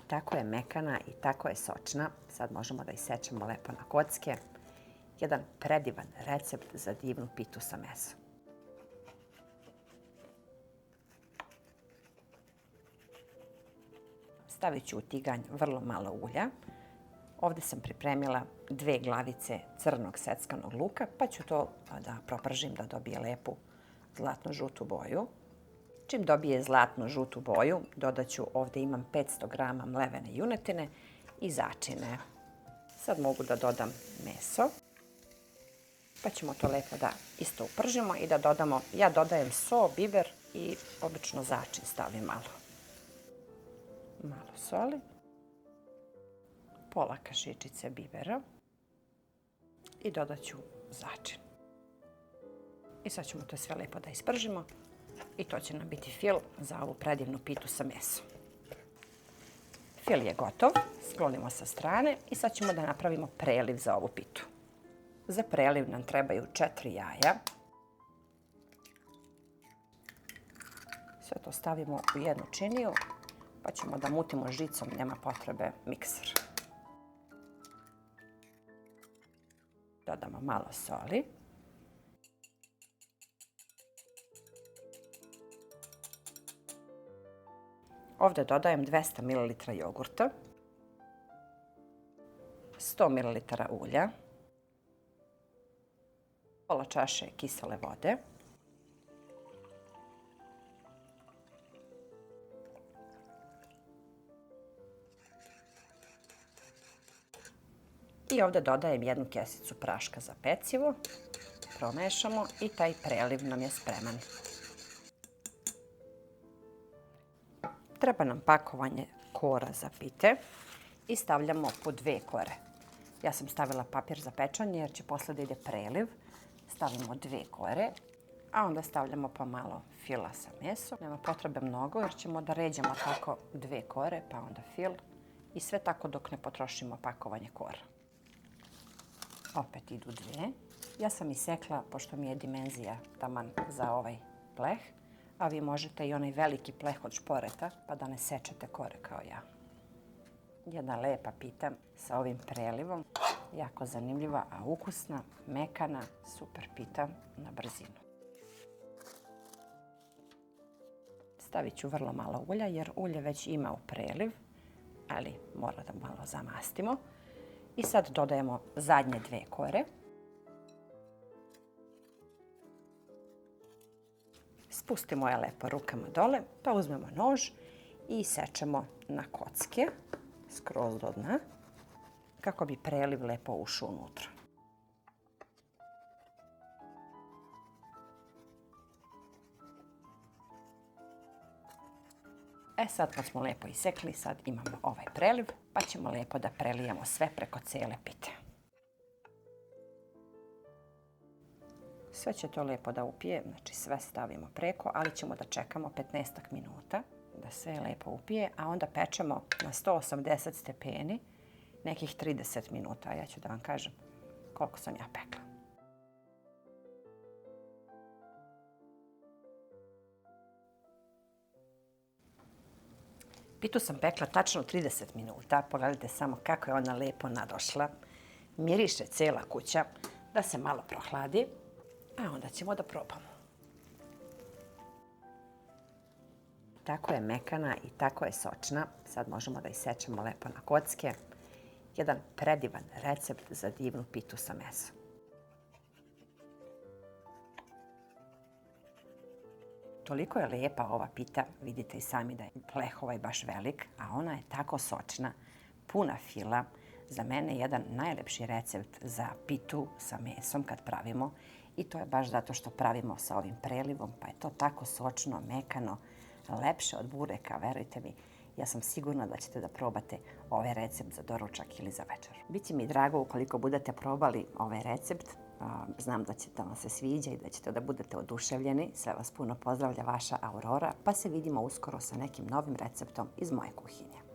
Tako je mekana i tako je sočna. Sad možemo da isečemo lepo na kocke. Jedan predivan recept za divnu pitu sa mesom. Stavit ću u tiganj vrlo malo ulja. Ovdje sam pripremila 2 glavice crnog seckanog luka, pa ću to da propržim da dobije lepu zlatno-žutu boju. Čim dobije zlatno-žutu boju, dodat ću, ovdje imam 500 grama mlevene junetine i začine. Sad mogu da dodam meso, pa ćemo to lepo da isto upržimo i da dodamo, ja dodajem so, biber i obično začin stavim malo. Malo soli, pola kašičice bibera i dodat ću začin. I sad ćemo to sve lepo da ispržimo i to će nam biti fil za ovu predivnu pitu sa mesom. Fil je gotov, sklonimo sa strane i sad ćemo da napravimo preliv za ovu pitu. Za preliv nam trebaju 4 jaja. Sve to stavimo u jednu činiju, pa ćemo da mutimo žicom, nema potrebe mikser. Dodamo malo soli. Ovdje dodajem 200 ml jogurta, 100 ml ulja, pola čaše kisele vode, i ovdje dodajem 1 kesicu praška za pecivo. Promešamo i taj preliv nam je spreman. Treba nam pakovanje kora za pite i stavljamo po 2 kore. Ja sam stavila papir za pečanje jer će posle da ide preliv. Stavimo 2 kore, a onda stavljamo pa malo fila sa mesom. Nema potrebe mnogo jer ćemo da ređamo tako 2 kore, pa onda fil i sve tako dok ne potrošimo pakovanje kora. Opet idu 2. Ja sam isekla, pošto mi je dimenzija taman za ovaj pleh, a vi možete i onaj veliki pleh od šporeta, pa da ne sečete kore kao ja. Jedna lepa pita sa ovim prelivom, jako zanimljiva, a ukusna, mekana, super pita na brzinu. Stavit ću vrlo malo ulja jer ulje već ima u preliv, ali mora da malo zamastimo. I sad dodajemo zadnje 2 kore. Spustimo je lepo rukama dole, pa uzmemo nož i sečemo na kocke, skroz do dna, kako bi preliv lepo ušao unutra. Sad kad smo lepo isekli, sad imamo ovaj preliv, pa ćemo lepo da prelijemo sve preko cele pite. Sve će to lepo da upije, znači sve stavimo preko, ali ćemo da čekamo 15 minuta da sve lepo upije, a onda pečemo na 180 stepeni nekih 30 minuta. Ja ću da vam kažem koliko sam ja pekla. Pitu sam pekla tačno 30 minuta. Pogledajte samo kako je ona lepo nadošla. Miriše cela kuća, da se malo prohladi, a onda ćemo da probamo. Tako je mekana i tako je sočna. Sad možemo da isečemo lepo na kocke. Jedan predivan recept za divnu pitu sa mesom. Toliko je lijepa ova pita, vidite i sami da je pleh ovaj baš velik, a ona je tako sočna, puna fila. Za mene je jedan najlepši recept za pitu sa mesom kad pravimo. I to je baš zato što pravimo sa ovim prelivom, pa je to tako sočno, mekano, lepše od bureka, verujte mi. Ja sam sigurna da ćete da probate ovaj recept za doručak ili za večer. Biće mi drago ukoliko budete probali ovaj recept. Znam da će vam se sviđa i da ćete da budete oduševljeni. Sve vas puno pozdravlja vaša Aurora, pa se vidimo uskoro sa nekim novim receptom iz moje kuhinje.